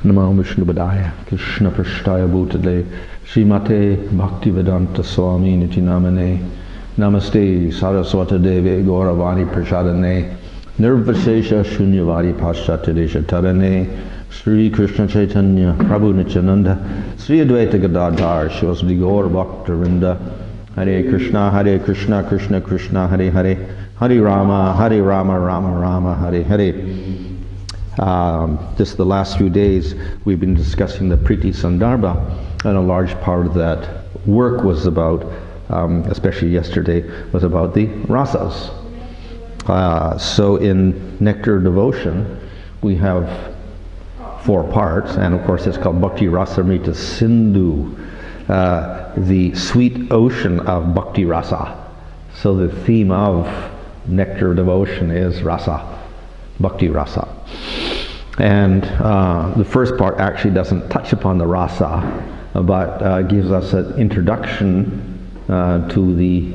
Namo Vishnu-padaya, Krishna-prashtaya bhutale, Srimate Bhakti-vedanta Swami niti namane, Namaste Saraswata Deve Gauravani Prashadane, Nirvasesha Shunyavadi Paschatadesha Tarane, Sri Krishna Chaitanya Prabhu Nityananda, Sri Advaita Gadadhar Shivasdi Gaur Bhakta-vrinda, Hare Krishna, Krishna Krishna, Hare Hare, Hare Rama, Rama Rama, Hare Hare. Just the last few days we've been discussing the Priti Sandarbha, and a large part of that work was about, especially yesterday, was about the rasas. So in Nectar Devotion we have 4 parts, and of course it's called Bhakti-rasamrita-sindhu, the sweet ocean of Bhakti Rasa. So the theme of Nectar Devotion is Rasa, Bhakti Rasa. And the first part actually doesn't touch upon the rasa, but gives us an introduction to the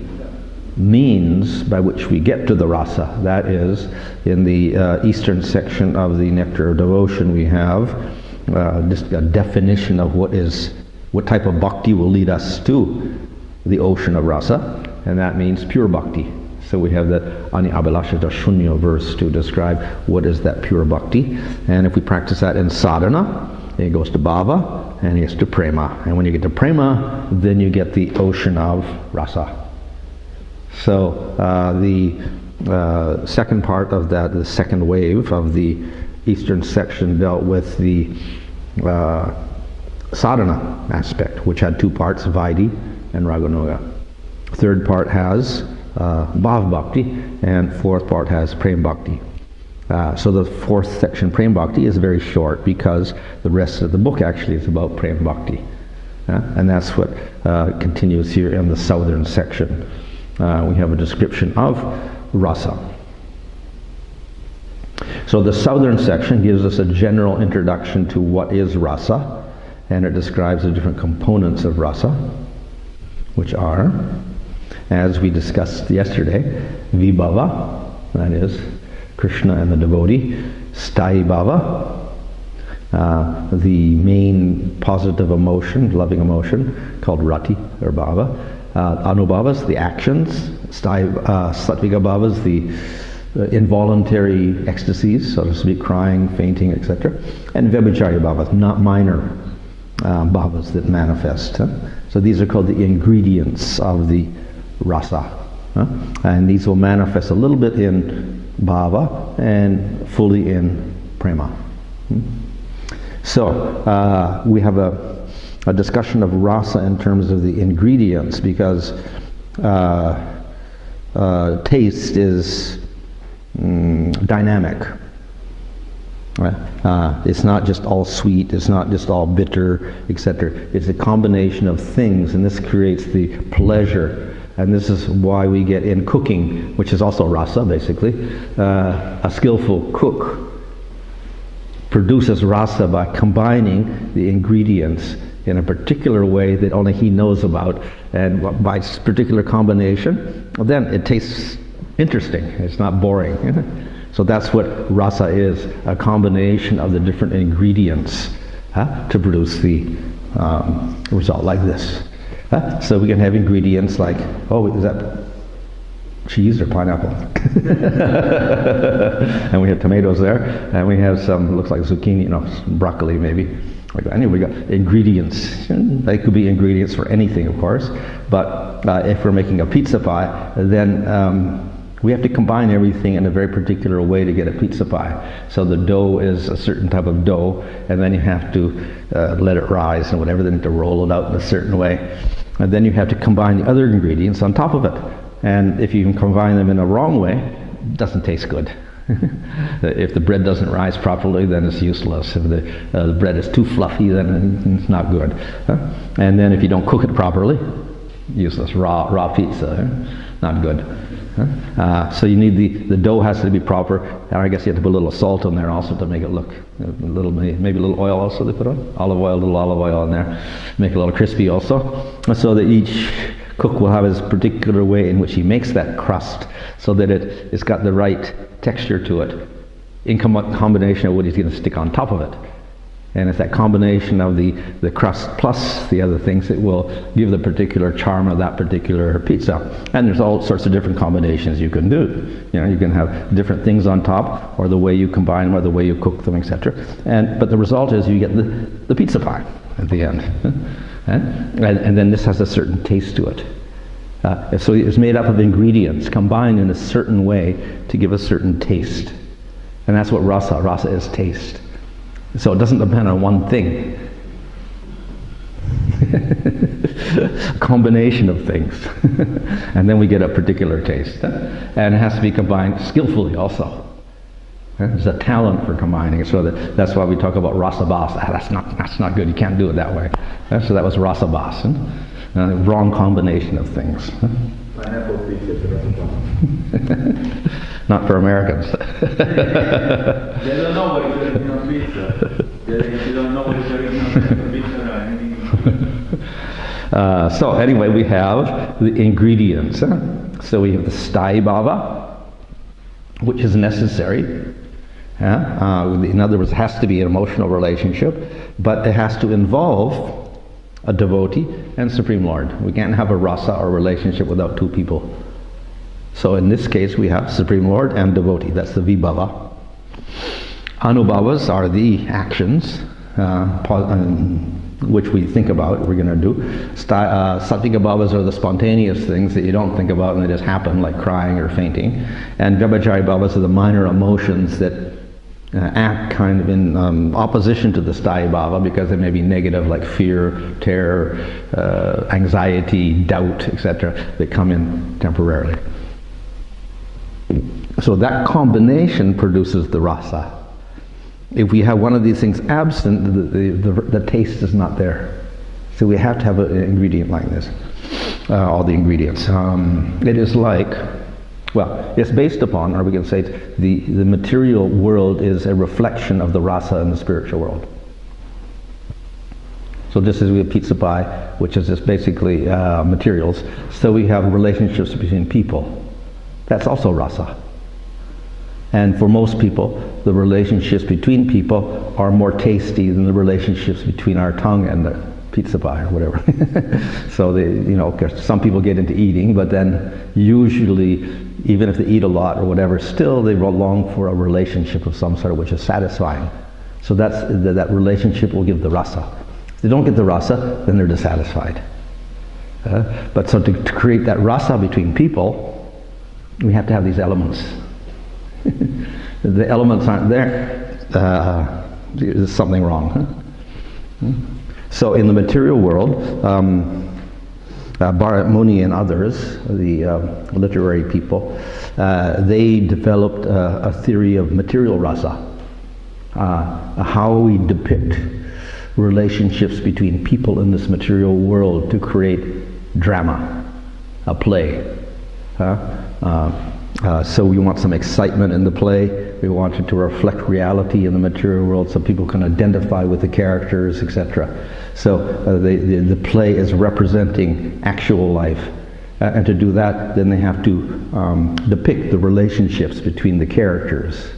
means by which we get to the rasa. That is, in the eastern section of the Nectar of Devotion we have just a definition of what type of bhakti will lead us to the ocean of rasa, and that means pure bhakti. So we have the Ani Abhilashita Shunya verse to describe what is that pure bhakti. And if we practice that in sadhana, it goes to bhava, and it gets to prema. And when you get to prema, then you get the ocean of rasa. So the second part of that, the second wave of the eastern section, dealt with the sadhana aspect, which had 2 parts, Vaidhi and Raganuga. Third part has Bhav Bhakti, and 4th part has Prem Bhakti. So the 4th section, Prem Bhakti, is very short because the rest of the book actually is about Prem Bhakti. And that's what continues here in the southern section. We have a description of rasa. So the southern section gives us a general introduction to what is rasa, and it describes the different components of rasa, which are, as we discussed yesterday, vibhava, that is Krishna and the devotee; sthayi bhava, the main positive emotion, loving emotion, called rati or bhava; anubhavas, the actions; sattvika bhavas, the involuntary ecstasies, so to speak, crying, fainting, etc.; and vyabhicharya bhavas, not minor bhavas that manifest. So these are called the ingredients of the rasa, and these will manifest a little bit in bhava and fully in prema. So we have a discussion of rasa in terms of the ingredients, because taste is dynamic. It's not just all sweet, it's not just all bitter, etc. It's a combination of things, and this creates the pleasure. And this is why we get in cooking, which is also rasa basically, a skillful cook produces rasa by combining the ingredients in a particular way that only he knows about, and by particular combination, then it tastes interesting, it's not boring. So that's what rasa is, a combination of the different ingredients to produce the result like this. So we can have ingredients like, oh, is that cheese or pineapple? And we have tomatoes there, and we have some, looks like zucchini, broccoli maybe. Anyway, we got ingredients. They could be ingredients for anything, of course, but if we're making a pizza pie, then we have to combine everything in a very particular way to get a pizza pie. So the dough is a certain type of dough, and then you have to let it rise and whatever, then to roll it out in a certain way. And then you have to combine the other ingredients on top of it. And if you can combine them in a wrong way, it doesn't taste good. If the bread doesn't rise properly, then it's useless. If the bread is too fluffy, then it's not good. And then if you don't cook it properly, useless. Raw pizza, not good. So you need the dough has to be proper, and I guess you have to put a little salt in there also to make it look maybe a little oil also they put on, a little olive oil in there, make it a little crispy also, so that each cook will have his particular way in which he makes that crust, so that it's got the right texture to it, in combination of what he's going to stick on top of it. And it's that combination of the crust plus the other things that will give the particular charm of that particular pizza. And there's all sorts of different combinations you can do. You know, you can have different things on top, or the way you combine them, or the way you cook them, etc. But the result is you get the pizza pie at the end. And then this has a certain taste to it. So it's made up of ingredients combined in a certain way to give a certain taste. And that's what rasa. Rasa is taste. So it doesn't depend on one thing. A combination of things. And then we get a particular taste. And it has to be combined skillfully also. There's a talent for combining it. So that's why we talk about rasabas. That's not good. You can't do it that way. So that was rasabas. Wrong combination of things. Pineapple pizza. Not for Americans. They don't know what is original pizza. They don't know what is original pizza. So anyway, we have the ingredients. So we have the sthāyi bhava, which is necessary. In other words, it has to be an emotional relationship, but it has to involve a devotee and Supreme Lord. We can't have a rasa or relationship without two people. So in this case we have Supreme Lord and devotee. That's the vibhava. Anubhavas are the actions which we think about, we're going to do. Sattvika bhavas are the spontaneous things that you don't think about and they just happen, like crying or fainting. And Vyabhachari bhavas are the minor emotions that act kind of in opposition to the sthāyi bhava, because they may be negative, like fear, terror, anxiety, doubt, etc., that come in temporarily. So that combination produces the rasa. If we have one of these things absent, the taste is not there. So we have to have an ingredient like this, all the ingredients. It is like, well, it's based upon, or we can say the material world is a reflection of the rasa in the spiritual world. So just as we have pizza pie, which is just basically materials, so we have relationships between people. That's also rasa. And for most people, the relationships between people are more tasty than the relationships between our tongue and the pizza pie or whatever. So some people get into eating, but then usually, even if they eat a lot or whatever, still they long for a relationship of some sort which is satisfying. So that relationship will give the rasa. If they don't get the rasa, then they're dissatisfied. But so to create that rasa between people, we have to have these elements. The elements aren't there, there's something wrong. So in the material world, Bharat Muni and others, the literary people, they developed a theory of material rasa, how we depict relationships between people in this material world to create drama, a play. So we want some excitement in the play. We want it to reflect reality in the material world so people can identify with the characters, etc. So the play is representing actual life. And to do that, then they have to depict the relationships between the characters.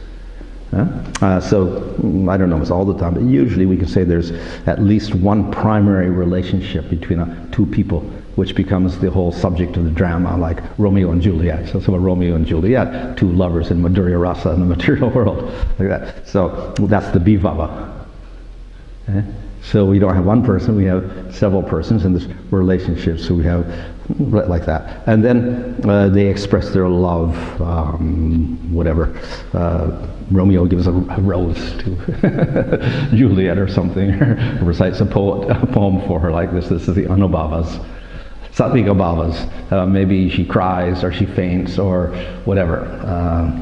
So, I don't know if it's all the time, but usually we can say there's at least one primary relationship between two people, which becomes the whole subject of the drama, like Romeo and Juliet. So Romeo and Juliet, two lovers in Madhurya Rasa in the material world, like that. So that's the bhava. So we don't have one person, we have several persons in this relationship, so we have like that. And then they express their love, whatever. Romeo gives a rose to Juliet or something, or recites a poem for her like this. This is the anubhavas. Sattvika bhavas, maybe she cries or she faints or whatever,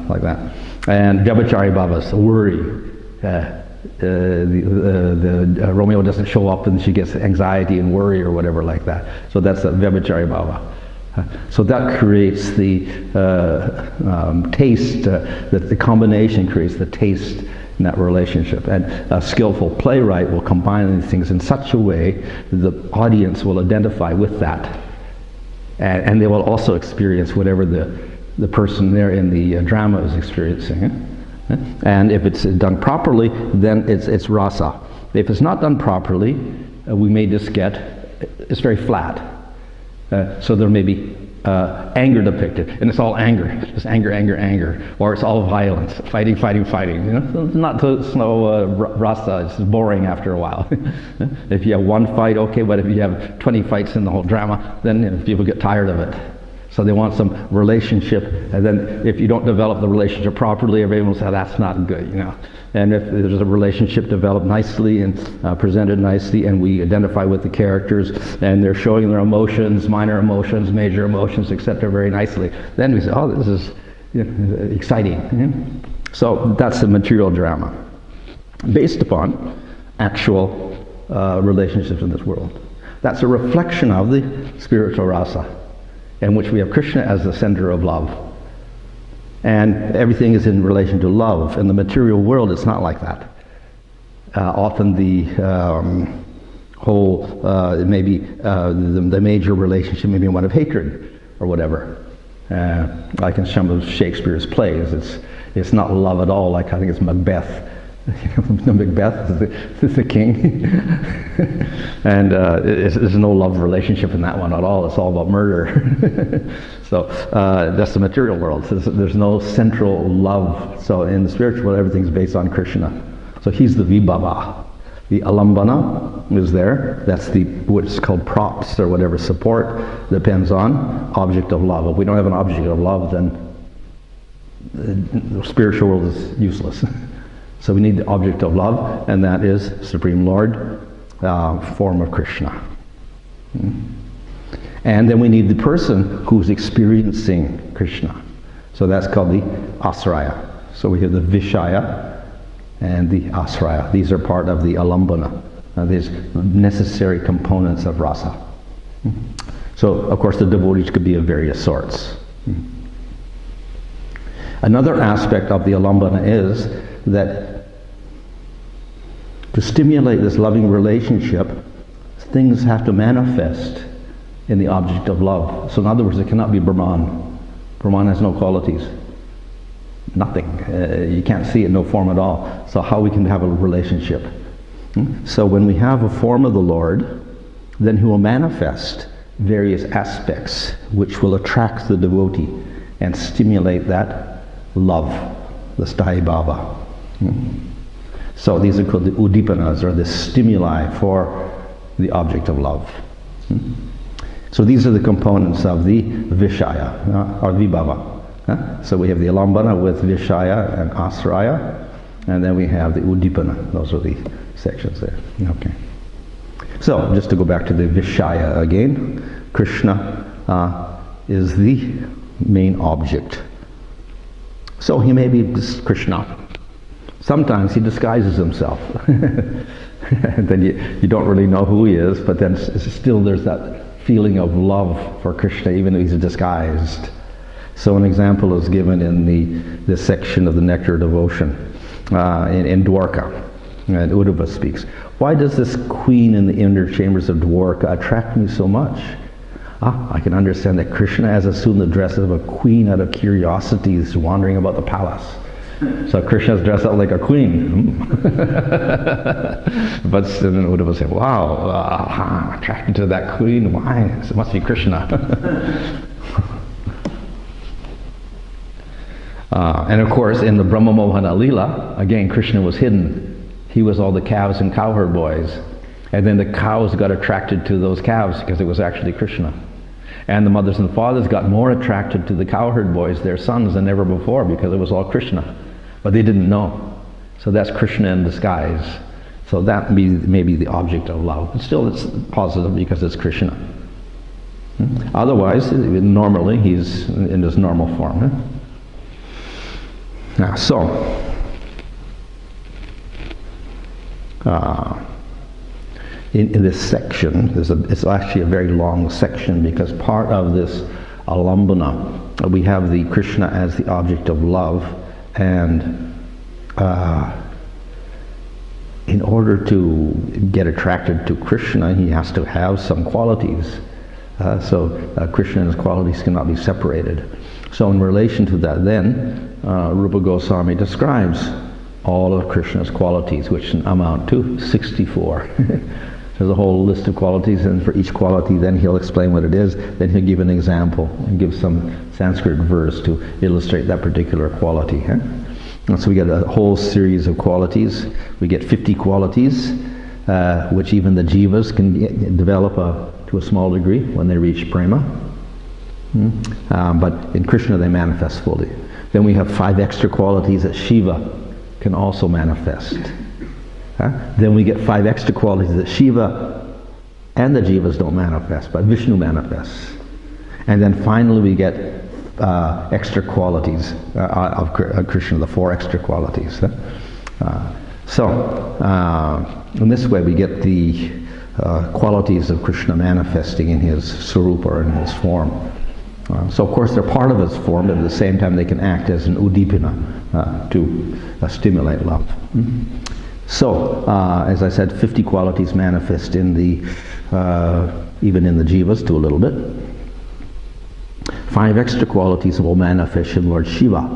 like that. And Vyabhachari bhavas, worry. Romeo doesn't show up and she gets anxiety and worry or whatever like that. So that's a Vyabhachari bhava. So that creates the taste, the combination creates the taste in that relationship. And a skillful playwright will combine these things in such a way that the audience will identify with that. And they will also experience whatever the person there in the drama is experiencing. And if it's done properly, then it's rasa. If it's not done properly, we may just get, it's very flat. So there may be anger depicted, and it's all anger, just anger, anger, anger, or it's all violence, fighting, fighting, fighting. You know, so it's not so rasa. It's boring after a while. If you have one fight, okay, but if you have 20 fights in the whole drama, then people get tired of it. So they want some relationship, and then if you don't develop the relationship properly, everyone will say that's not good, you know. And if there's a relationship developed nicely and presented nicely, and we identify with the characters, and they're showing their emotions, minor emotions, major emotions, etc., very nicely, then we say, oh, this is exciting. So that's the material drama, based upon actual relationships in this world. That's a reflection of the spiritual rasa, in which we have Krishna as the center of love. And everything is in relation to love. In the material world, it's not like that. Often the maybe the major relationship may be one of hatred or whatever. Like in some of Shakespeare's plays, it's not love at all. Like I think it's Macbeth. Macbeth is the king. And there's no love relationship in that one at all. It's all about murder. So that's the material world. So there's no central love. So in the spiritual world, everything's based on Krishna. So he's the vibhava. The alambana is there. That's what's called props or whatever, support. Depends on object of love. If we don't have an object of love, then the spiritual world is useless. So we need the object of love, and that is Supreme Lord, form of Krishna. And then we need the person who's experiencing Krishna. So that's called the asraya. So we have the vishaya and the asraya. These are part of the alambana. These necessary components of rasa. So of course the devotees could be of various sorts. Another aspect of the alambana is that to stimulate this loving relationship, things have to manifest in the object of love. So in other words, it cannot be Brahman. Brahman has no qualities. Nothing. You can't see it, no form at all. So how we can have a relationship? So when we have a form of the Lord, then he will manifest various aspects which will attract the devotee and stimulate that love, the sthayi bhava. So these are called the Uddipanas, or the stimuli for the object of love. So these are the components of the Vishaya, or Vibhava. So we have the Alambana with Vishaya and Asraya, and then we have the Uddipana. Those are the sections there. Okay. So just to go back to the Vishaya again, Krishna is the main object. So he may be Krishna. Sometimes he disguises himself. And then you don't really know who he is, but then still there's that feeling of love for Krishna, even though he's disguised. So an example is given in this section of the Nectar of Devotion in Dwarka. And Uddhava speaks, why does this queen in the inner chambers of Dwarka attract me so much? I can understand that Krishna has assumed the dress of a queen out of curiosity, is wandering about the palace. So Krishna's dressed up like a queen. But then Uddhava said, wow, I'm attracted to that queen. Why? It must be Krishna. And of course, in the Brahma Mohana Leela, again, Krishna was hidden. He was all the calves and cowherd boys. And then the cows got attracted to those calves because it was actually Krishna. And the mothers and fathers got more attracted to the cowherd boys, their sons, than ever before because it was all Krishna. But they didn't know. So that's Krishna in disguise. So that may be the object of love. But still it's positive because it's Krishna. Otherwise, normally he's in his normal form. Now, so in this section, it's actually a very long section because part of this alambana, we have the Krishna as the object of love, and in order to get attracted to Krishna, he has to have some qualities. So Krishna and his qualities cannot be separated. So in relation to that then, Rupa Goswami describes all of Krishna's qualities, which amount to 64. There's a whole list of qualities, and for each quality then he'll explain what it is, then he'll give an example and give some Sanskrit verse to illustrate that particular quality. And so we get a whole series of qualities. We get 50 qualities, which even the jivas can develop to a small degree when they reach prema. But in Krishna they manifest fully. Then we have 5 extra qualities that Shiva can also manifest. Then we get 5 extra qualities that Shiva and the jivas don't manifest, but Vishnu manifests. And then finally we get extra qualities of Krishna, the 4 extra qualities. So in this way we get the qualities of Krishna manifesting in his swarupa, or in his form. So of course they're part of his form, but at the same time they can act as an Uddipana to stimulate love. So, as I said, 50 qualities manifest in the, even in the jivas to a little bit. 5 extra qualities will manifest in Lord Shiva.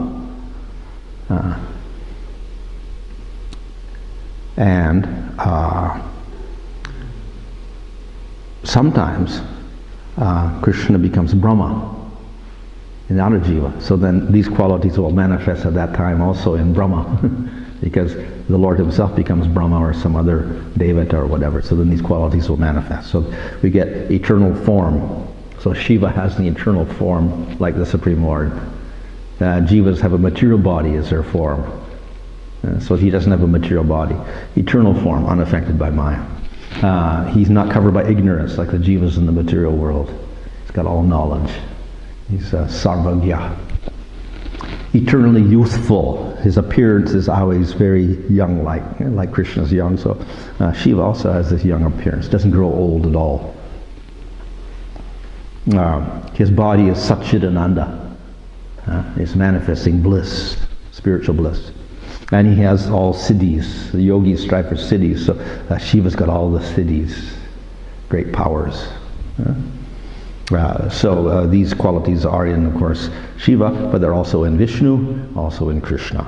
And sometimes Krishna becomes Brahma in the other jiva. So then these qualities will manifest at that time also in Brahma. Because the Lord himself becomes Brahma or some other Devata or whatever. So then these qualities will manifest. So we get eternal form. So Shiva has the eternal form like the Supreme Lord. Jivas have a material body as their form. So he doesn't have a material body. Eternal form, unaffected by Maya. He's not covered by ignorance like the jivas in the material world. He's got all knowledge. He's sarvagya. Eternally youthful. His appearance is always very young, like Krishna's young. So Shiva also has this young appearance. Doesn't grow old at all. His body is Satchidananda. He's manifesting bliss, spiritual bliss. And he has all siddhis. The yogis strive for siddhis. So Shiva's got all the siddhis, great powers. So these qualities are in, of course, Shiva, but they're also in Vishnu, also in Krishna.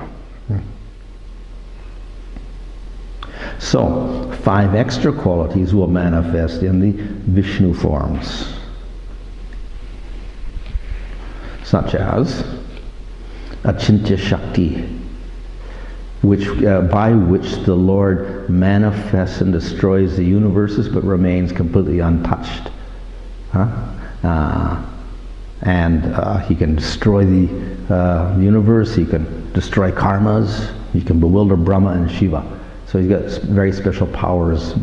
So 5 extra qualities will manifest in the Vishnu forms, such as Achintya Shakti, by which the Lord manifests and destroys the universes but remains completely untouched. And he can destroy the universe, he can destroy karmas, he can bewilder Brahma and Shiva. So he's got very special powers,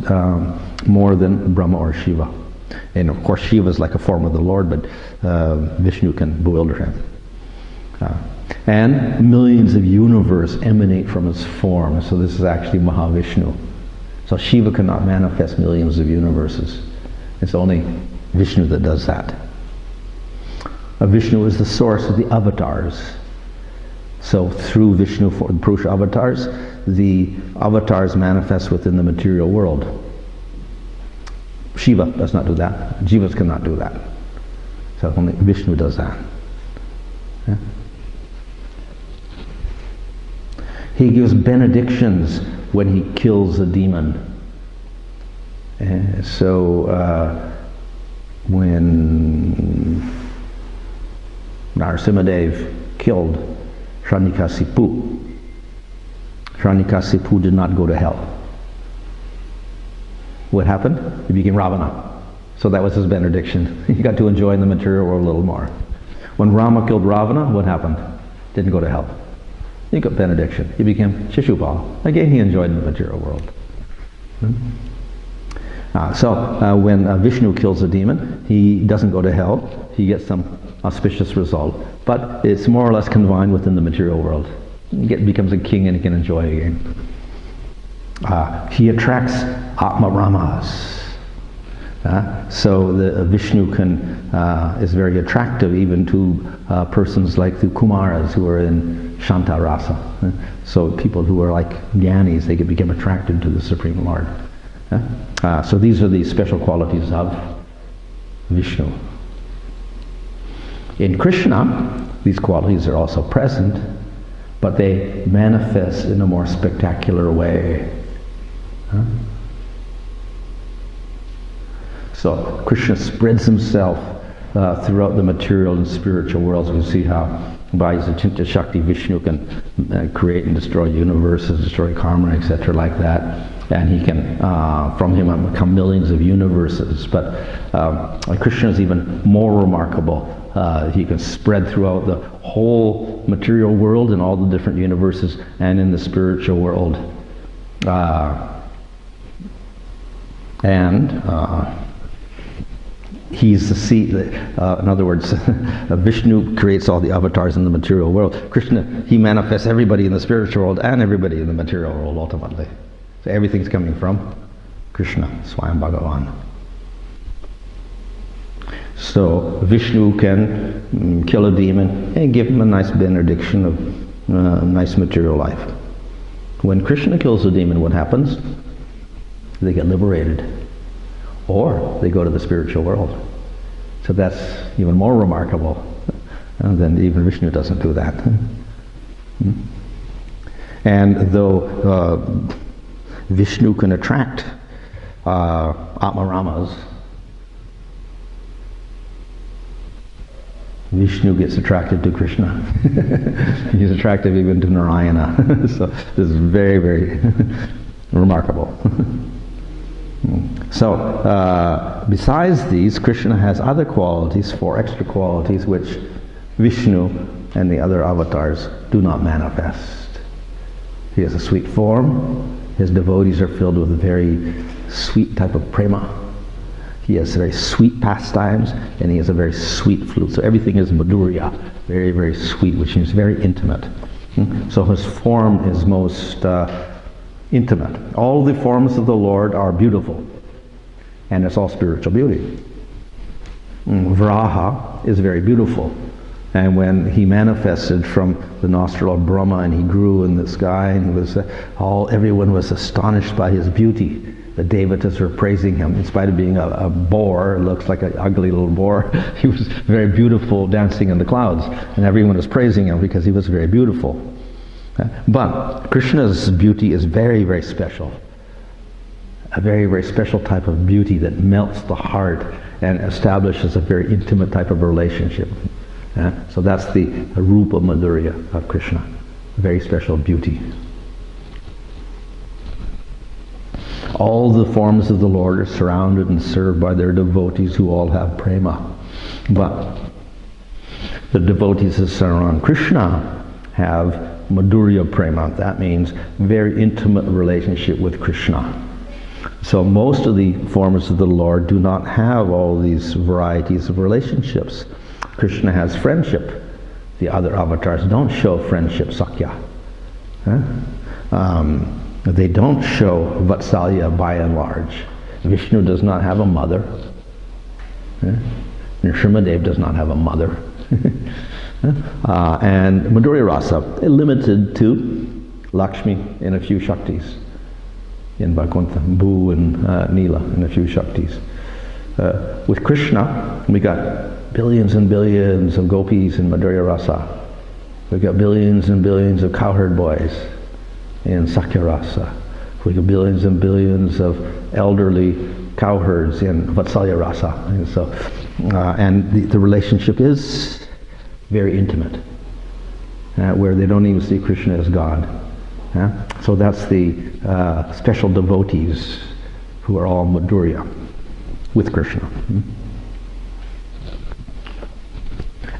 more than Brahma or Shiva. And of course Shiva is like a form of the Lord, but Vishnu can bewilder him. And millions of universe emanate from his form, so this is actually Mahavishnu. So Shiva cannot manifest millions of universes. It's only Vishnu that does that. Vishnu is the source of the avatars. So through Vishnu, for the Purusha avatars, the avatars manifest within the material world. Shiva does not do that. Jivas cannot do that. So only Vishnu does that. Yeah? He gives benedictions when he kills a demon. When Narasimhadev killed Hiranyakasipu, Hiranyakasipu did not go to hell. What happened? He became Ravana. So that was his benediction. He got to enjoy in the material world a little more. When Rama killed Ravana, what happened? Didn't go to hell. He got benediction. He became Shishupal. Again, he enjoyed in the material world. When Vishnu kills a demon, he doesn't go to hell. He gets some auspicious result. But it's more or less confined within the material world. He becomes a king and he can enjoy again. He attracts Atma Ramas. So the Vishnu is very attractive even to persons like the Kumaras who are in Shanta Rasa. So people who are like Gyanis, they can become attracted to the Supreme Lord. So these are the special qualities of Vishnu. In Krishna, these qualities are also present, but they manifest in a more spectacular way. Huh? So Krishna spreads himself throughout the material and spiritual worlds. We see how by his Achintya Shakti Vishnu can create and destroy universes, destroy karma, etc. like that. And he can, from him, become millions of universes. But Krishna is even more remarkable. He can spread throughout the whole material world and all the different universes and in the spiritual world. He's the seed. In other words, Vishnu creates all the avatars in the material world. Krishna, he manifests everybody in the spiritual world and everybody in the material world ultimately. So everything's coming from Krishna, Swayam Bhagavan. So Vishnu can kill a demon and give him a nice benediction of nice material life. When Krishna kills a demon, what happens? They get liberated. Or they go to the spiritual world. So that's even more remarkable. And then even Vishnu doesn't do that. And though Vishnu can attract Atmaramas, Vishnu gets attracted to Krishna. He's attractive even to Narayana. So this is very, very remarkable. So, besides these, Krishna has other qualities, 4 extra qualities, which Vishnu and the other avatars do not manifest. He has a sweet form. His devotees are filled with a very sweet type of prema. He has very sweet pastimes, and he has a very sweet flute. So everything is madhurya, very, very sweet, which means very intimate. So his form is most intimate. All the forms of the Lord are beautiful, and it's all spiritual beauty. Vraha is very beautiful, and when he manifested from the nostril of Brahma and he grew in the sky, and everyone was astonished by his beauty. The devatas were praising him in spite of being a boar. It looks like an ugly little boar. He was very beautiful, dancing in the clouds, and everyone was praising him because he was very beautiful. But Krishna's beauty is very, very special. A very, very special type of beauty that melts the heart and establishes a very intimate type of relationship. So that's the Rupa Madhurya of Krishna. A very special beauty. All the forms of the Lord are surrounded and served by their devotees who all have prema. But the devotees that surround Krishna have Madhurya prema. That means very intimate relationship with Krishna. So most of the forms of the Lord do not have all these varieties of relationships. Krishna has friendship. The other avatars don't show friendship, Sakya. They don't show Vatsalya by and large. Vishnu does not have a mother. Nrsimhadev does not have a mother. And Madhurya Rasa, limited to Lakshmi and a few Shaktis. In Vaikuntha, Bhu and Neela and a few Shaktis. With Krishna, we got billions and billions of gopis in Madhurya Rasa. We got billions and billions of cowherd boys in Sakya Rasa. We got billions and billions of elderly cowherds in Vatsalya Rasa. And so, the relationship is very intimate, where they don't even see Krishna as God. So that's the special devotees who are all Madhurya with Krishna.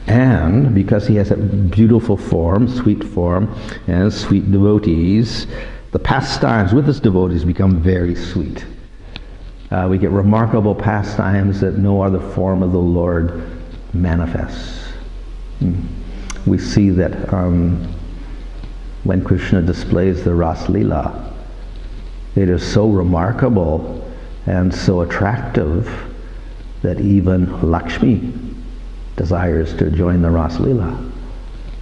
And because he has a beautiful form, and sweet devotees, the pastimes with his devotees become very sweet. We get remarkable pastimes that no other form of the Lord manifests. We see that when Krishna displays the Ras Leela, it is so remarkable and so attractive that even Lakshmi desires to join the Ras Leela.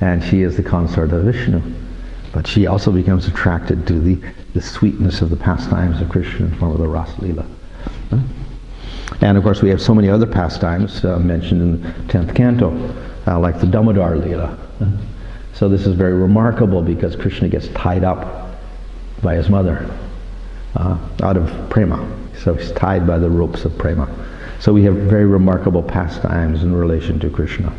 And she is the consort of Vishnu. But she also becomes attracted to the sweetness of the pastimes of Krishna in the form of the Ras Leela. And of course we have so many other pastimes mentioned in the 10th canto, like the Damodar Leela. So this is very remarkable because Krishna gets tied up by his mother out of prema. So he's tied by the ropes of prema. So we have very remarkable pastimes in relation to Krishna.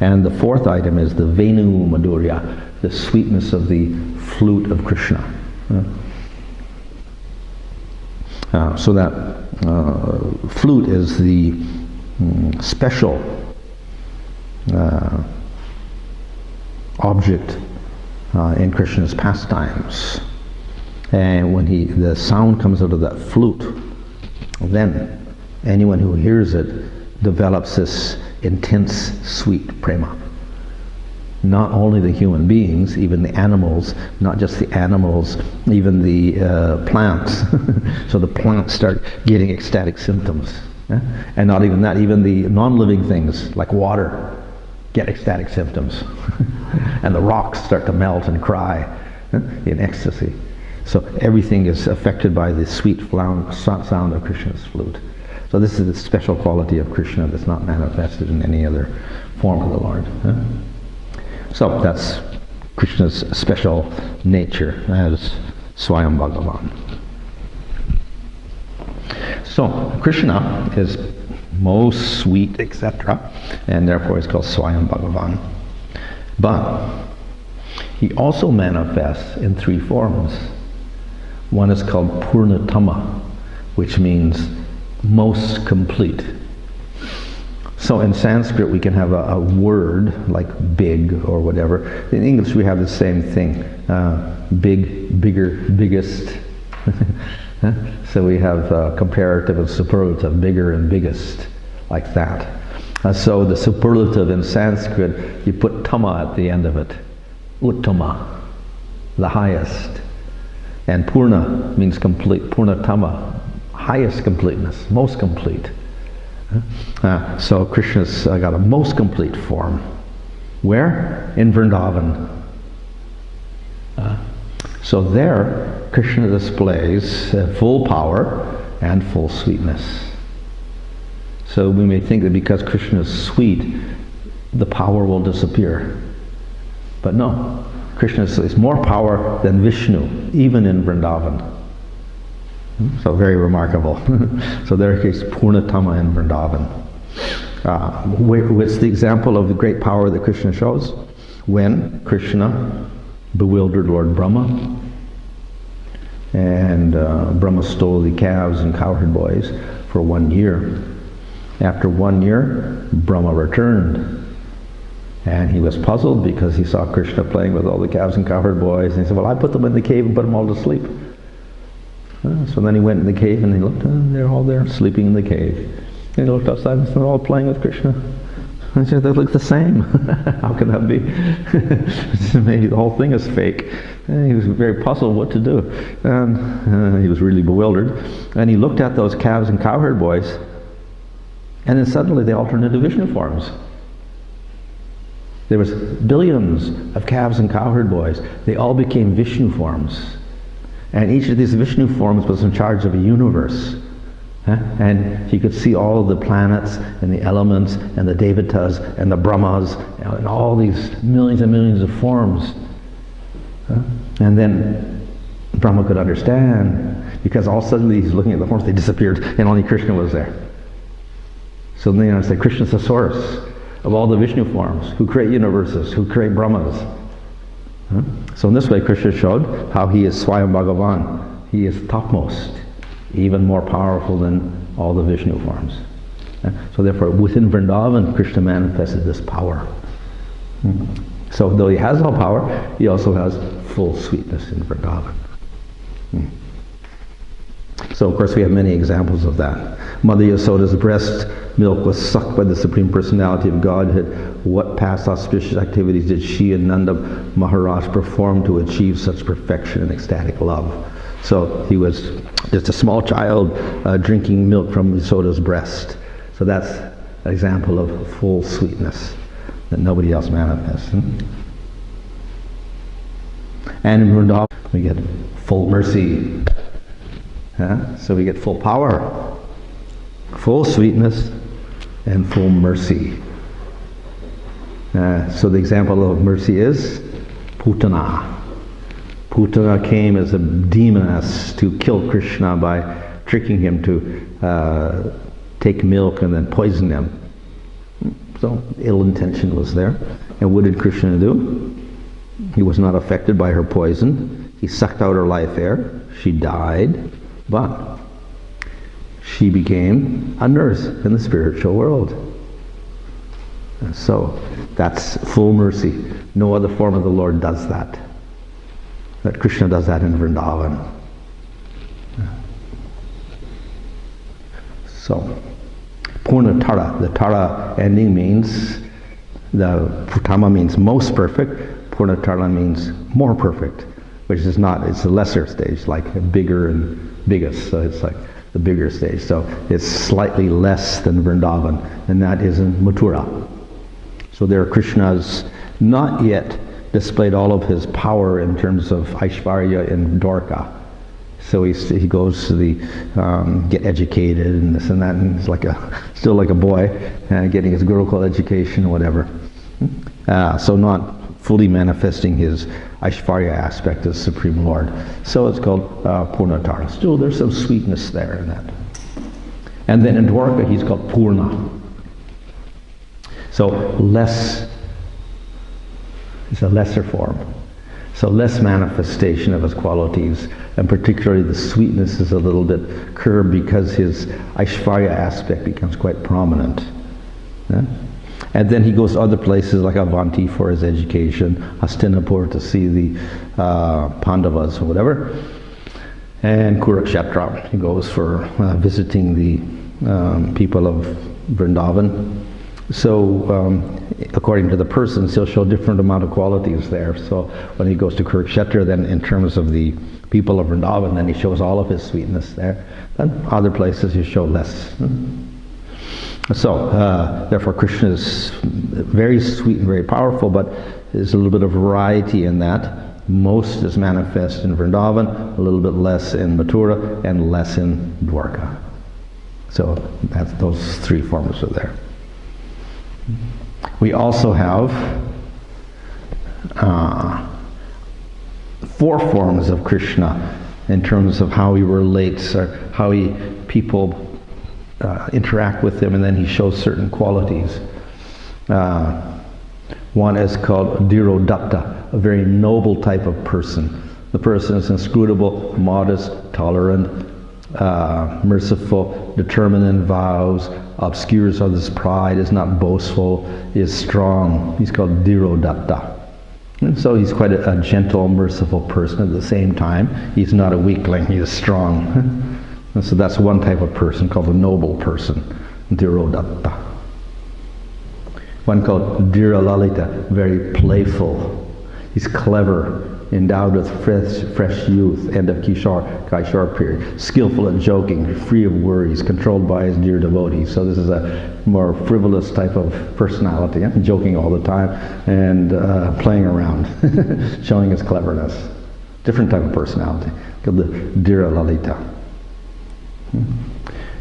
And the fourth item is the Venu Madhurya, the sweetness of the flute of Krishna. So that flute is the special object in Krishna's pastimes. And when the sound comes out of that flute, then anyone who hears it develops this intense, sweet prema. Not only the human beings, even the animals, not just the animals, even the plants. So the plants start getting ecstatic symptoms. And not even that, even the non-living things, like water, get ecstatic symptoms. And the rocks start to melt and cry in ecstasy. So everything is affected by the sweet sound of Krishna's flute. So this is the special quality of Krishna that's not manifested in any other form of the Lord. So that's Krishna's special nature as Swayam Bhagavan. So Krishna is most sweet, etc., and therefore he's called Swayam Bhagavan. But he also manifests in three forms. One is called Purnatama, which means most complete. So in Sanskrit we can have a word like big or whatever. In English we have the same thing. Big, bigger, biggest. So we have comparative and superlative, bigger and biggest, like that. So the superlative in Sanskrit, you put tama at the end of it. Uttama, the highest. And purna means complete. Purnatama, highest completeness, most complete. So Krishna's got a most complete form. Where? In Vrindavan. So there, Krishna displays full power and full sweetness. So we may think that because Krishna is sweet, the power will disappear. But no, Krishna is more power than Vishnu, even in Vrindavan. So very remarkable. So there is Purnatama in Vrindavan. What's the example of the great power that Krishna shows? When Krishna bewildered Lord Brahma, and Brahma stole the calves and cowherd boys for 1 year. After 1 year, Brahma returned. And he was puzzled because he saw Krishna playing with all the calves and cowherd boys. And he said, well, I put them in the cave and put them all to sleep. So then he went in the cave and he looked, and they're all there sleeping in the cave. And he looked outside and they're all playing with Krishna. And he said, they look the same. How can that be? Maybe the whole thing is fake. And he was very puzzled what to do. And he was really bewildered. And he looked at those calves and cowherd boys, and then suddenly they all turned into Vishnu forms. There was billions of calves and cowherd boys. They all became Vishnu forms. And each of these Vishnu forms was in charge of a universe. And he could see all of the planets and the elements and the Devatas and the Brahmas and all these millions and millions of forms. And then Brahma could understand, because all suddenly he's looking at the forms, they disappeared and only Krishna was there. So then I say Krishna's the source of all the Vishnu forms, who create universes, who create Brahmas. So in this way Krishna showed how he is Swayam Bhagavan. He is topmost, even more powerful than all the Vishnu forms. So therefore within Vrindavan Krishna manifested this power. So though he has all power, he also has full sweetness in Vrindavan. So of course we have many examples of that. Mother Yasoda's breast milk was sucked by the Supreme Personality of Godhead. What past auspicious activities did she and Nanda Maharaj perform to achieve such perfection and ecstatic love? So he was just a small child drinking milk from Yasoda's breast. So that's an example of full sweetness that nobody else manifests. And in Vrindavan we get full mercy. So we get full power, full sweetness, and full mercy. So the example of mercy is Putana. Putana came as a demoness to kill Krishna by tricking him to take milk and then poison him. So ill intention was there. And what did Krishna do? He was not affected by her poison. He sucked out her life air. She died, but she became a nurse in the spiritual world. And so that's full mercy. No other form of the Lord does that. But Krishna does that in Vrindavan. So, Purnatara, the Tara ending means, the Putama means most perfect, Purnatara means more perfect, which is not, it's a lesser stage, like bigger and biggest, so it's like the bigger stage. So it's slightly less than Vrindavan, and that is in Mathura. So there Krishna's not yet displayed all of his power in terms of Aishvarya in Dwarka. So he goes to the get educated and this and that, and he's like still like a boy, getting his Gurukul education or whatever. So not fully manifesting his Aishvarya aspect as Supreme Lord. So it's called Purnatara. Still there's some sweetness there in that. And then in Dwarka he's called Purna. So less, it's a lesser form. So less manifestation of his qualities, and particularly the sweetness is a little bit curbed because his Aishvarya aspect becomes quite prominent. Yeah? And then he goes to other places like Avanti for his education, Hastinapur to see the Pandavas or whatever, and Kurukshetra he goes for visiting the people of Vrindavan. So according to the persons, he'll show different amount of qualities there. So when he goes to Kurukshetra, then in terms of the people of Vrindavan, then he shows all of his sweetness there. Then other places he show less. So therefore Krishna is very sweet and very powerful, but there's a little bit of variety in that. Most is manifest in Vrindavan, a little bit less in Mathura, and less in Dwarka. So that's, those three forms are there. We also have 4 forms of Krishna in terms of how he relates, or how people interact with him, and then he shows certain qualities. One is called Dhirodatta, a very noble type of person. The person is inscrutable, modest, tolerant, merciful, determined in vows, obscures others' pride, is not boastful, is strong. He's called Dhirodatta. And so he's quite a gentle, merciful person at the same time. He's not a weakling, he is strong. And so that's one type of person called a noble person, Dhirodatta. One called Dhiralalita, very playful. He's clever, endowed with fresh youth, end of Kaishar period, skillful at joking, free of worries, controlled by his dear devotees. So this is a more frivolous type of personality, joking all the time and playing around, showing his cleverness. Different type of personality, called the Dhiralalita.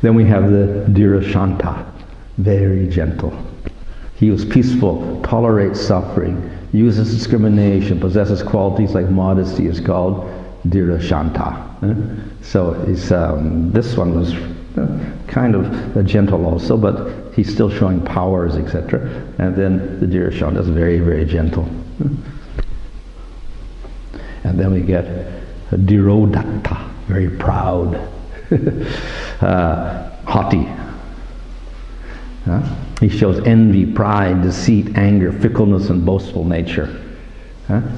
Then we have the Dhirashanta, very gentle. He was peaceful, tolerates suffering, uses discrimination, possesses qualities like modesty, is called Dhirashanta. So he's, this one was kind of gentle also, but he's still showing powers, etc. And then the Dhirashanta is very, very gentle. And then we get Dhirodatta, very proud, haughty. He shows envy, pride, deceit, anger, fickleness, and boastful nature.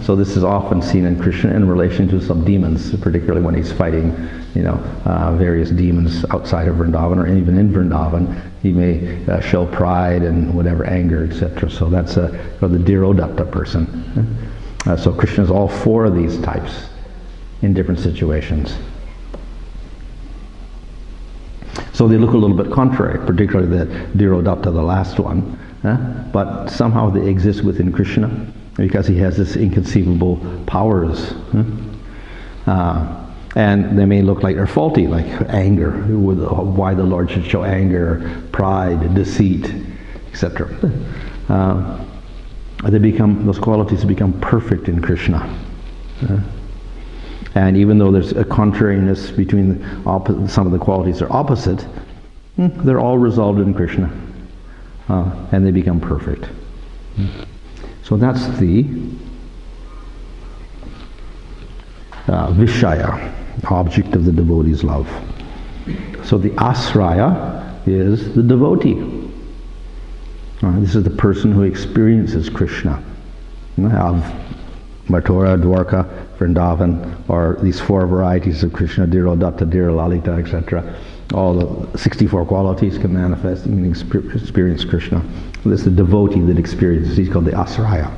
So this is often seen in Krishna in relation to some demons, particularly when he's fighting, various demons outside of Vrindavan, or even in Vrindavan. He may show pride and whatever, anger, etc. So that's the Dhirodatta person. So Krishna is all 4 of these types in different situations. So they look a little bit contrary, particularly the Dhirodatta, the last one. But somehow they exist within Krishna because he has this inconceivable powers. And they may look like they're faulty, like anger, why the Lord should show anger, pride, deceit, etc. those qualities become perfect in Krishna. And even though there's a contrariness between some of the qualities are opposite, they're all resolved in Krishna. And they become perfect. So that's the Vishaya, object of the devotee's love. So the Asraya is the devotee. This is the person who experiences Krishna. Of Mathura, Dwarka, Vrindavan, or these four varieties of Krishna, Dhira, Datta, Dhira, Lalita, etc. All the 64 qualities can manifest and experience Krishna. This is the devotee that experiences. He's called the Asraya.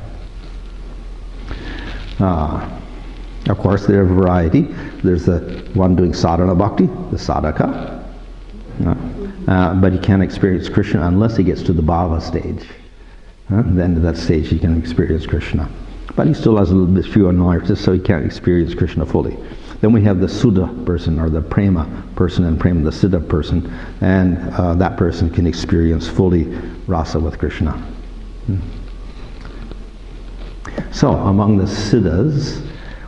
Of course, there are a variety. There's the one doing sadhana bhakti, the sadhaka. But he can't experience Krishna unless he gets to the bhava stage. Then at that stage he can experience Krishna. But he still has a little bit few annoyances, so he can't experience Krishna fully. Then we have the Suddha person, or the Prema person, and Prema, the Siddha person, and that person can experience fully rasa with Krishna. So, among the Siddhas,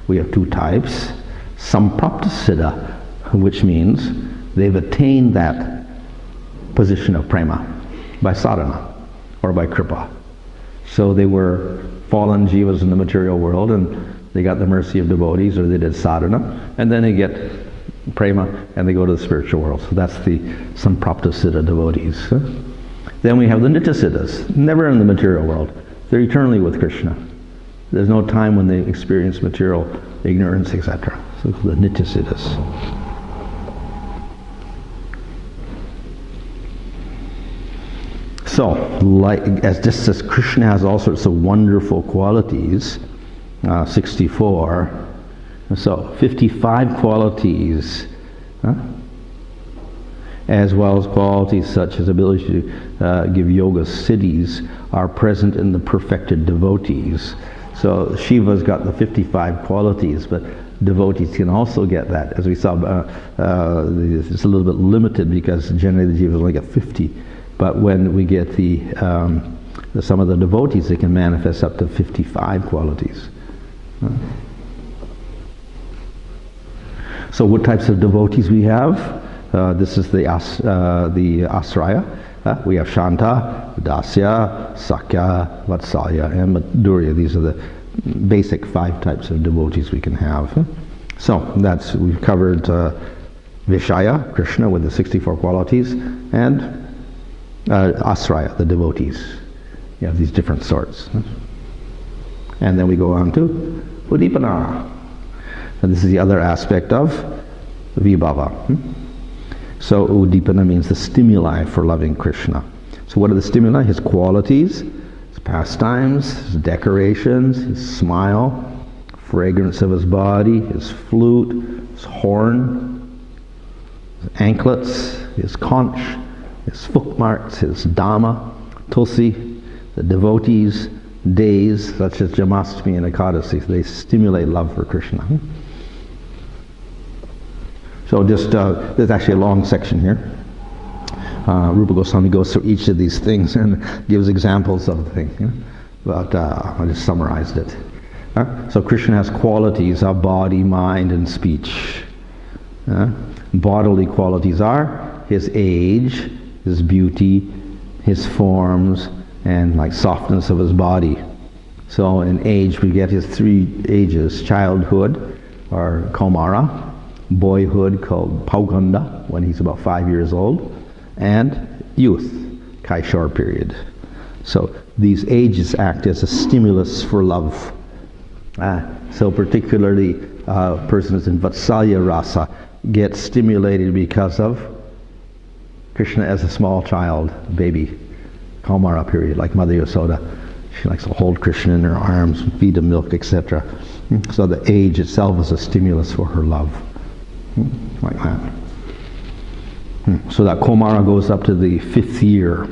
we have two types. Samprapta Siddha, which means they've attained that position of Prema by sadhana, or by kripa. So they were fallen jivas in the material world, and they got the mercy of devotees, or they did sadhana, and then they get prema, and they go to the spiritual world. So that's the Samprapta Siddha devotees. Then we have the Nitya Siddhas, never in the material world. They're eternally with Krishna. There's no time when they experience material ignorance, etc. So the Nitya Siddhas. So, just as Krishna has all sorts of wonderful qualities, 64, so 55 qualities, as well as qualities such as ability to give yoga siddhis, are present in the perfected devotees. So Shiva's got the 55 qualities, but devotees can also get that. As we saw, it's a little bit limited because generally the jivas only get 50. But when we get some of the devotees, they can manifest up to 55 qualities. So what types of devotees we have? This is the Asraya. We have Shanta, Dasya, Sakya, Vatsalya, and Madhurya. These are the basic 5 types of devotees we can have. So we've covered Vishaya, Krishna, with the 64 qualities, and Asraya, the devotees. You have these different sorts. And then we go on to Uddipana. And this is the other aspect of Vibhava. So Uddipana means the stimuli for loving Krishna. So what are the stimuli? His qualities, his pastimes, his decorations, his smile, fragrance of his body, his flute, his horn, his anklets, his conch, his footmarks, his dhamma, tulsi, the devotees, days such as Jamastami and Ekadasi. They stimulate love for Krishna. So there's actually a long section here. Rupa Goswami goes through each of these things and gives examples of the thing. But I just summarized it. So Krishna has qualities of body, mind, and speech. Bodily qualities are his age, his beauty, his forms, and like softness of his body. So in age we get his 3 ages: childhood, or Kaumara, boyhood called Pauganda, when he's about 5 years old, and youth, Kaishar period. So these ages act as a stimulus for love. So particularly persons in Vatsalya rasa get stimulated because of Krishna as a small child, baby, Kaumara period, like Mother Yasoda. She likes to hold Krishna in her arms, feed him milk, etc. So the age itself is a stimulus for her love. Like that. So that Kaumara goes up to the 5th year.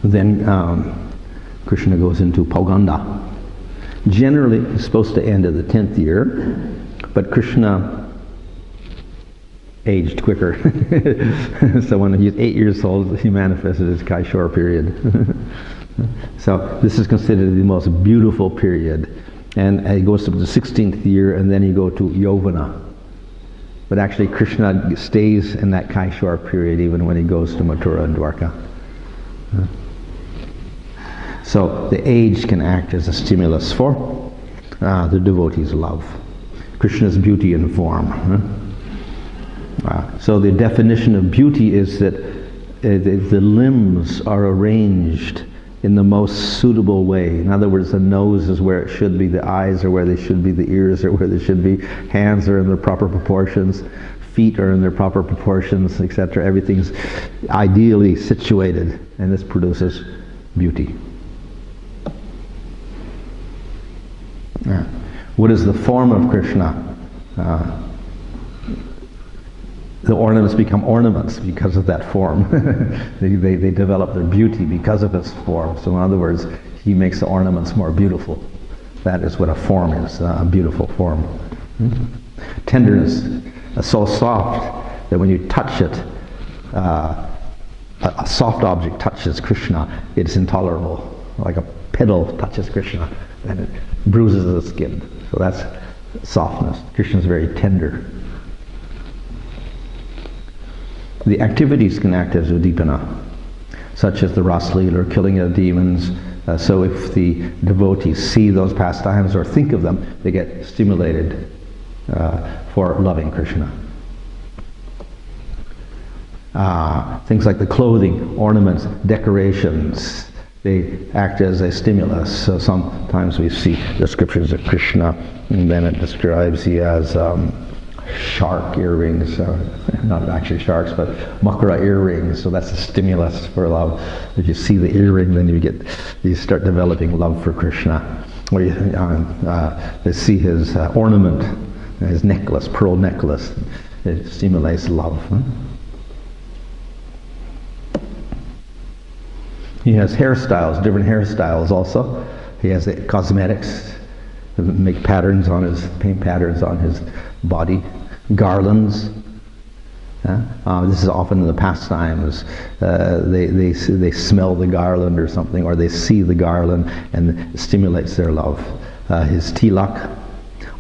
Then Krishna goes into Pauganda. Generally, it's supposed to end at the 10th year, but Krishna aged quicker. So when he's 8 years old, he manifested his Kaishar period. So this is considered the most beautiful period. And it goes to the 16th year, and then you go to Yovana. But actually Krishna stays in that Kaishwar period even when he goes to Mathura and Dwarka. So the age can act as a stimulus for the devotee's love. Krishna's beauty and form. So the definition of beauty is that the limbs are arranged in the most suitable way. In other words, the nose is where it should be, the eyes are where they should be, the ears are where they should be, hands are in their proper proportions, feet are in their proper proportions, etc. Everything's ideally situated, and this produces beauty. What is the form of Krishna? The ornaments become ornaments because of that form. they develop their beauty because of its form. So in other words, he makes the ornaments more beautiful. That is what a form is, a beautiful form. Tenderness, so soft that when you touch it, a soft object touches Krishna, it's intolerable. Like a petal touches Krishna and it bruises the skin. So that's softness. Krishna is very tender. The activities can act as Uddipana, such as the Raslila or killing of demons. So if the devotees see those pastimes or think of them, they get stimulated for loving Krishna. Things like the clothing, ornaments, decorations, they act as a stimulus. So sometimes we see descriptions of Krishna, and then it describes he has shark earrings, not actually sharks, but makara earrings, so that's a stimulus for love. If you see the earring, then you start developing love for Krishna. Or they see his ornament, his necklace, pearl necklace, it stimulates love. He has hairstyles, different hairstyles also. He has the cosmetics, paint patterns on his body, garlands. This is often in the pastimes. They smell the garland or something, or they see the garland, and it stimulates their love. His tilak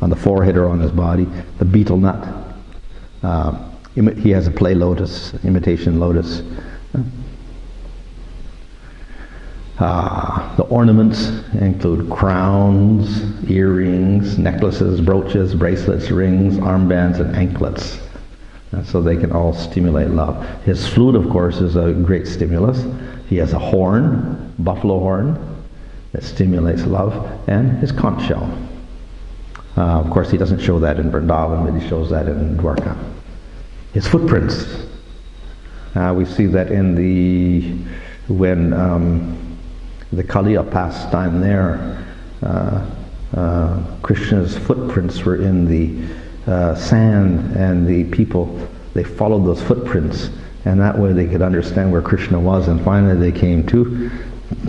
on the forehead or on his body, the betel nut. He has a play lotus, imitation lotus. The ornaments include crowns, earrings, necklaces, brooches, bracelets, rings, armbands, and anklets. So they can all stimulate love. His flute, of course, is a great stimulus. He has a horn, buffalo horn, that stimulates love, and his conch shell. Of course, he doesn't show that in Vrindavan, but he shows that in Dwarka. His footprints. We see that when the Kaliya pastime there, Krishna's footprints were in the sand, and the people, they followed those footprints, and that way they could understand where Krishna was, and finally they came to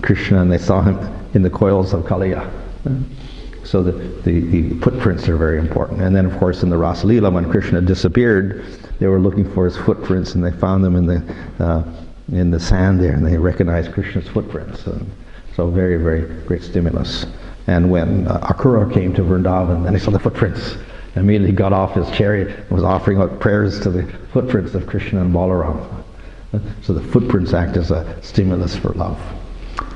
Krishna and they saw him in the coils of Kaliya. So the footprints are very important. And then of course in the Rasalila, when Krishna disappeared, they were looking for his footprints, and they found them in the sand there, and they recognized Krishna's footprints. So very, very great stimulus. And when Akrura came to Vrindavan, then he saw the footprints. And immediately got off his chariot and was offering out prayers to the footprints of Krishna and Balaram. So the footprints act as a stimulus for love.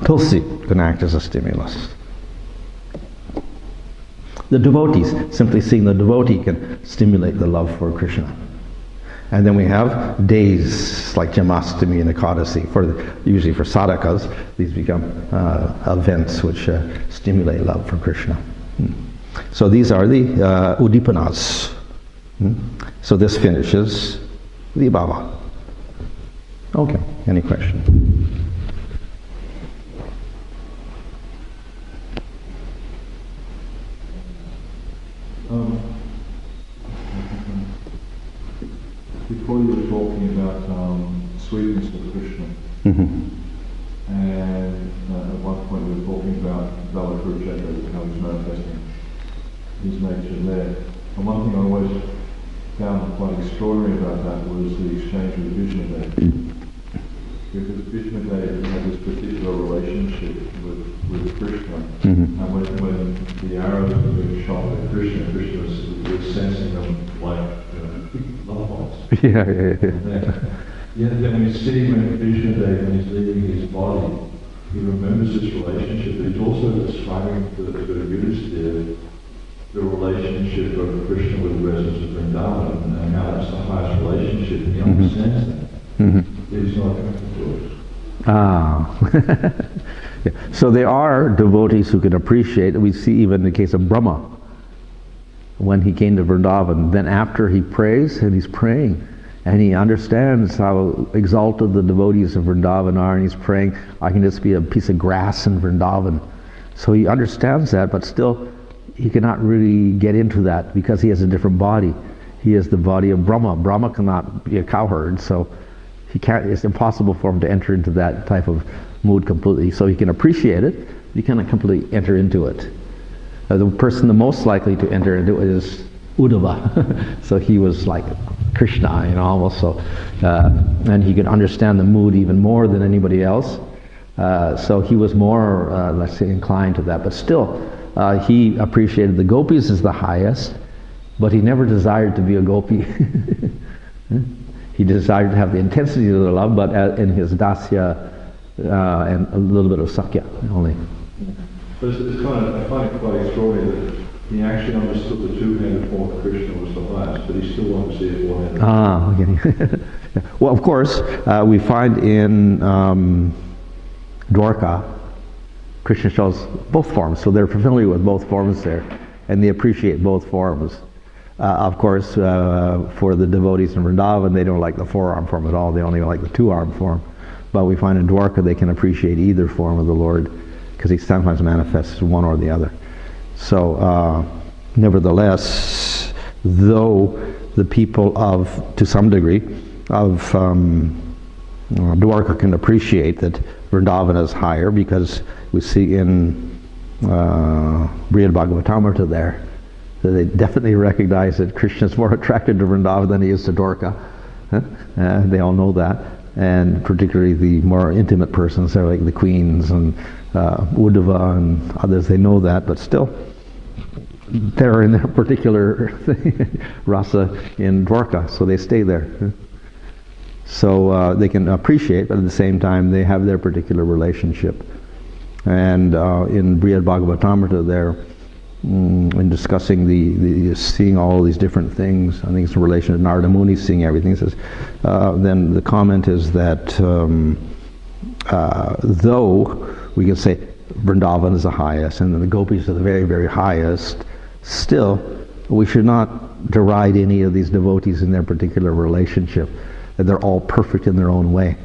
Tulsi can act as a stimulus. The devotees, simply seeing the devotee can stimulate the love for Krishna. And then we have days like Jamastami and Ekadasi. Usually for sadhakas, these become events which stimulate love for Krishna. So these are the Uddipanas. So this finishes the Abhava. Okay, any question? Before you were talking about sweetness of Krishna, and at one point you were talking about Bhakti-rasamrita-sindhu, how he's manifesting his nature there. And one thing I always found quite extraordinary about that was the exchange with Vishnu. Because Vishnu had this particular relationship relationship with Krishna. Mm-hmm. And when the arrows were being shot at Krishna, Krishna was sensing them like love bombs. Yeah. Then when he's sitting on Krishna Day, when he's leaving his body, he remembers this relationship, but he's also describing to the Yudhisthira the relationship of Krishna with the residents of Vrindavan and how that's the highest relationship. He understands that. Mm-hmm. He's not connected to it. Ah. Yeah. So there are devotees who can appreciate, we see even in the case of Brahma, when he came to Vrindavan, then after he prays, and he's praying, and he understands how exalted the devotees of Vrindavan are, and he's praying, I can just be a piece of grass in Vrindavan. So he understands that, but still he cannot really get into that because he has a different body. He has the body of Brahma. Brahma cannot be a cowherd, so he can't, it's impossible for him to enter into that type of mood completely. So he can appreciate it, but he cannot completely enter into it. The person the most likely to enter into it is Uddhava. So he was like Krishna, almost so. And he could understand the mood even more than anybody else. So he was more, let's say, inclined to that. But still, he appreciated the gopis as the highest, but he never desired to be a gopi. He desired to have the intensity of the love, but in his dasya and a little bit of sakya only. But it's kind of, I find it quite extraordinary that he actually understood the two-handed form of Krishna was the highest, but he still wanted to see it one-handed. Ah, okay. Well, of course, we find in Dwarka, Krishna shows both forms, so they're familiar with both forms there, and they appreciate both forms. Of course, for the devotees in Vrindavan, they don't like the four-arm form at all, they only like the two-arm form. But we find in Dwarka they can appreciate either form of the Lord, because he sometimes manifests one or the other. So, nevertheless, though the people of, to some degree, of Dwarka can appreciate that Vrindavan is higher, because we see in Brihad Bhagavatamrita there, that they definitely recognize that Krishna is more attracted to Vrindavan than he is to Dwarka. They all know that. And particularly the more intimate persons, they're like the queens and Uddhava and others, they know that, but still they're in their particular rasa in Dwarka, so they stay there. So they can appreciate, but at the same time they have their particular relationship. And in Brihad Bhagavatamrita there, in discussing the seeing all these different things, I think it's in relation to Narada Muni seeing everything, it says, then the comment is that though we can say Vrindavan is the highest and then the gopis are the very, very highest, still we should not deride any of these devotees in their particular relationship, that they're all perfect in their own way.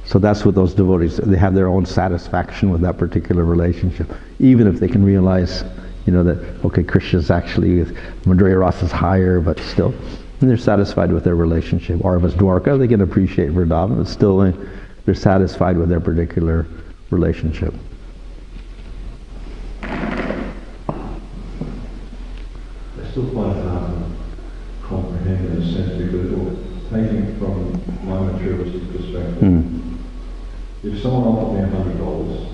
So that's what those devotees, they have their own satisfaction with that particular relationship, even if they can realize that, okay, Krishna's actually, Madhurya Rasa is higher, but still, they're satisfied with their relationship. Or if it's Dwarka, they can appreciate Vrindavan, but still they're satisfied with their particular relationship. I still find it hard to comprehend in a sense, because taking from my materialistic perspective, if someone offered me $100,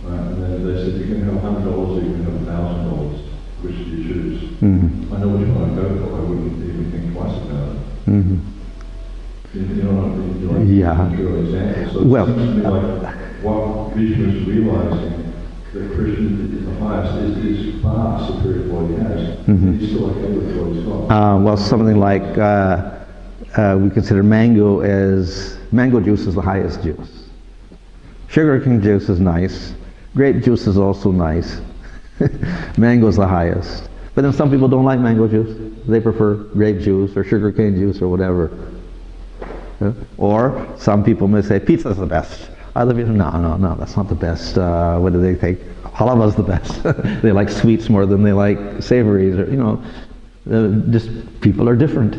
and then they said, you can have $100 or you can have $1,000. Which do you choose? I know which one I'd go for. I wouldn't even think twice about it. You know what I mean? Yeah. True example. So Well, it seems to me like what Vishnu is realizing that Krishna is the highest is far superior to what he has. He's still okay with what he's got. Well, something like we consider mango juice is the highest juice. Sugarcane juice is nice. Grape juice is also nice. Mango is the highest. But then some people don't like mango juice. They prefer grape juice or sugarcane juice or whatever. Or some people may say pizza is the best. Other people, no, that's not the best. What do they think? Halava is the best. They like sweets more than they like savories. Or just people are different.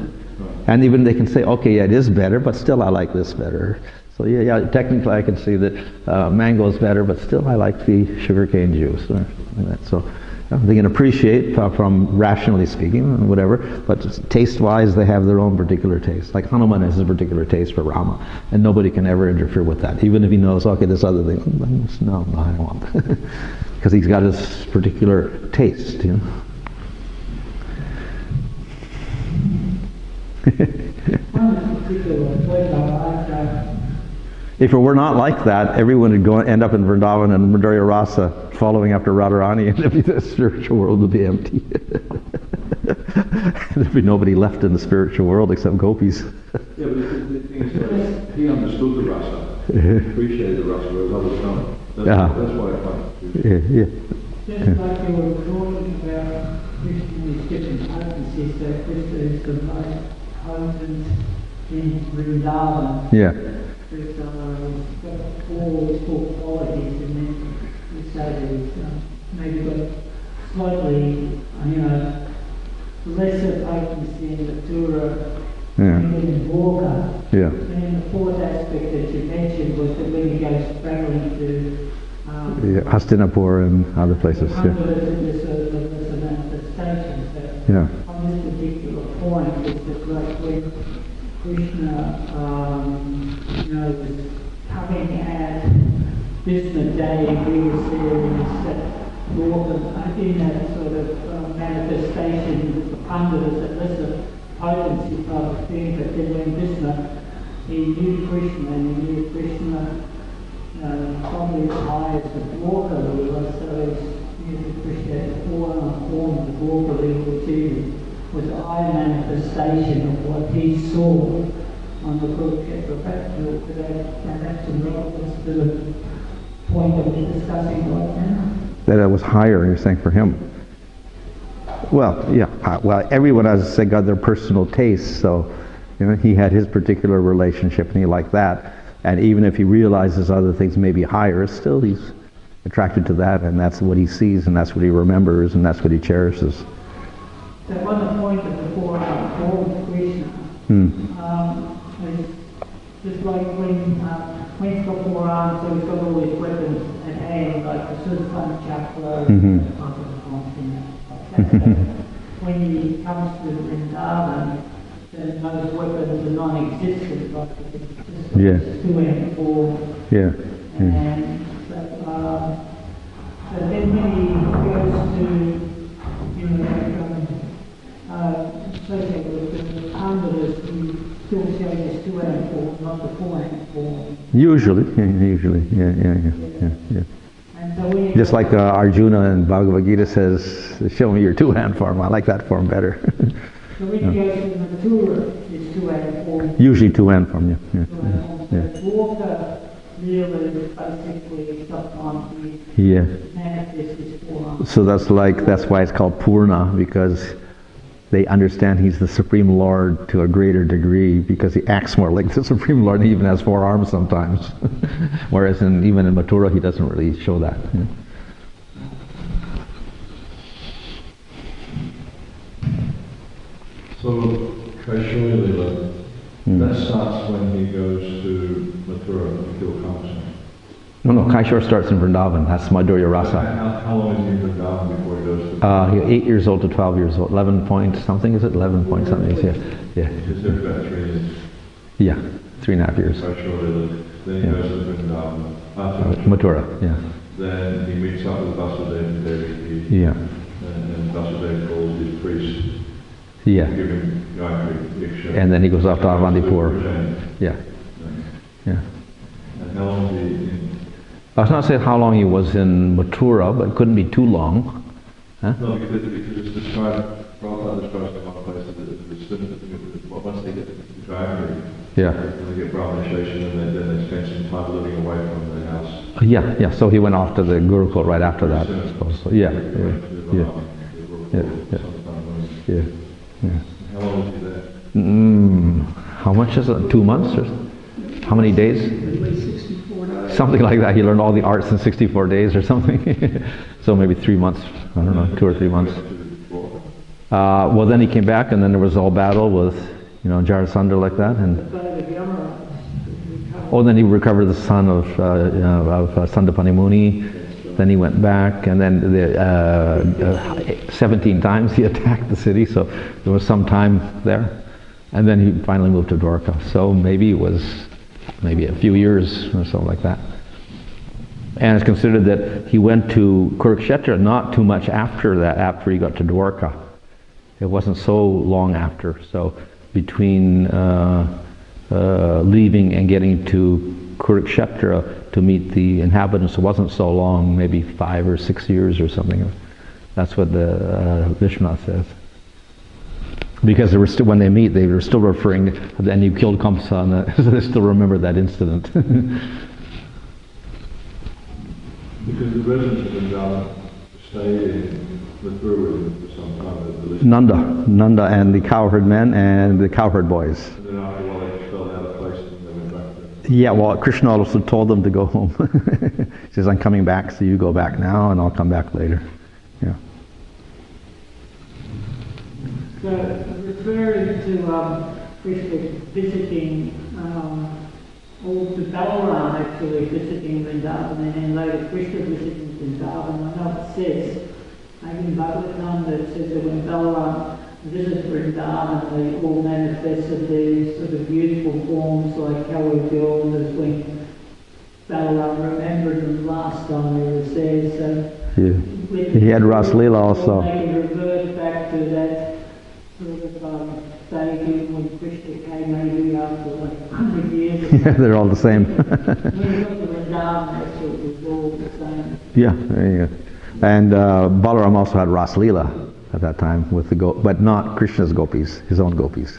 And even they can say, okay, yeah, it is better, but still I like this better. So yeah, technically I can see that mango is better, but still I like the sugarcane juice. Or like that. So They can appreciate from rationally speaking, whatever, but taste-wise, they have their own particular taste. Like Hanuman has his particular taste for Rama, and nobody can ever interfere with that. Even if he knows, okay, this other thing, no, I don't want that. Because he's got his particular taste, you know. If it were not like that, everyone would go end up in Vrindavan and Madhurya Rasa, following after Radharani, and the spiritual world would be empty. There'd be nobody left in the spiritual world except gopis. Yeah, but the thing is, he understood the rasa, appreciated the rasa, whereas others don't. That's why I find it. Yeah. Just like you were talking about Krishna and his different potencies, that Krishna is the most potent in Vrindavan. Yeah. He's got all his full qualities, and then we say that he's maybe got slightly, lesser potency in Mathura and in Dwarka. Yeah. And then the fourth aspect that you mentioned was that when he goes traveling to Hastinapur and other places. Under the manifestations. Yeah. On this particular point, is that like when Krishna, was coming at Krishna Day, we were seeing that in that sort of manifestation with the Pandaras, that lesser potency type of thing, but then when Krishna, he knew Krishna and he knew Krishna probably as high as the Dwarka ruler, so he appreciated the form of the Dwarka ruler, which was the eye manifestation of what he saw on the Kurukshetra battlefield today, and that's the point that we're discussing right now. That it was higher, you're saying, for him. Well, yeah. Well, everyone, as I say, got their personal taste, so he had his particular relationship, and he liked that. And even if he realizes other things may be higher, still he's attracted to that, and that's what he sees, and that's what he remembers, and that's what he cherishes. So on the point of the form of Krishna, just like when he's got four arms, so he's got all his weapons at hand, like the Uddipana-Stimuli, when he comes to Vrindavan, then those weapons are non-existent, like just two and four. Yeah. And so then when he goes to, associated with the Pandaras, he still shows his two and four, not the four and four. Usually, yeah. And so when Just like Arjuna in Bhagavad Gita says, show me your two-hand form. I like that form better. So when he goes to Mathura, it's two and four. Usually two-hand form, yeah. Dwarka really basically sometimes manifests his forearm. So that's why it's called Purna, because they understand he's the Supreme Lord to a greater degree, because he acts more like the Supreme Lord, and he even has four arms sometimes. Whereas even in Mathura, he doesn't really show that. Yeah. So, Kaishorya Lila, that starts when he goes to Mathura to kill Kamsa. No, Kaishor starts in Vrindavan. That's Madhurya Rasa. How long is he in Vrindavan before he goes to He's 8 years old to 12 years old. 11 point something, is it? 11 point something, yeah. Is there about 3 years? Yeah, 3.5 years. Kaishorya Lila. Then he goes to Vrindavan. Mathura, yeah. Then he meets up with Vasudeva and Devi. Yeah. And Vasudeva calls his priest. Yeah. Give him Gayatri Diksha. And then he goes off to Avantipur. Yeah. Yeah. And how long is he in? I was not saying how long he was in Mathura, but it couldn't be too long. Huh? No, because it's described, Prabhupada describes in one place that once they get to Gayatri, they get Brahmanization, and then they spend some time living away from the house. Yeah. So he went off to the Gurukul right after that, I suppose. So, yeah. How long was he there? How much is it? 2 months? Or how many days? Something like that. He learned all the arts in 64 days or something. So maybe 3 months. I don't know, 2 or 3 months. Well, then he came back, and then there was all battle with, Jarasandha like that, and then he recovered the son of Sandapani Muni, then he went back, and then 17 times he attacked the city, so there was some time there. And then he finally moved to Dwarka. So maybe it was maybe a few years or something like that. And it's considered that he went to Kurukshetra not too much after that, after he got to Dwarka. It wasn't so long after. So between leaving and getting to Kurukshetra to meet the inhabitants, it wasn't so long, maybe 5 or 6 years or something. That's what the Vishwanath says. Because they were still, when they meet, they were still referring, and you killed Kamsa, so they still remember that incident. Because the residents of Vrindavan stayed in the Guru for some time. Nanda and the cowherd men and the cowherd boys. And then after a while they fell out of place and they went back to... Yeah, well, Krishna also told them to go home. He says, I'm coming back, so you go back now, and I'll come back later. Yeah. So, referring to Krishna visiting, all the Balaram actually visiting Vrindavan, and then later Krishna visiting Vrindavan. I know it says, maybe in Bhagavatam, that it says that when Balaram visited Vrindavan, they all manifested these sort of beautiful forms like how we build as when Balaram remembered them last time he was there. So Yeah. He had Ras Leela also. They can revert back to that sort of stadium when Krishna came maybe after like 100 years. Yeah, they're all the same. When you look at Vrindavan, that's what was all the same. Yeah, there you go. And Balaram also had Ras Leela at that time with the but not Krishna's gopis, his own gopis.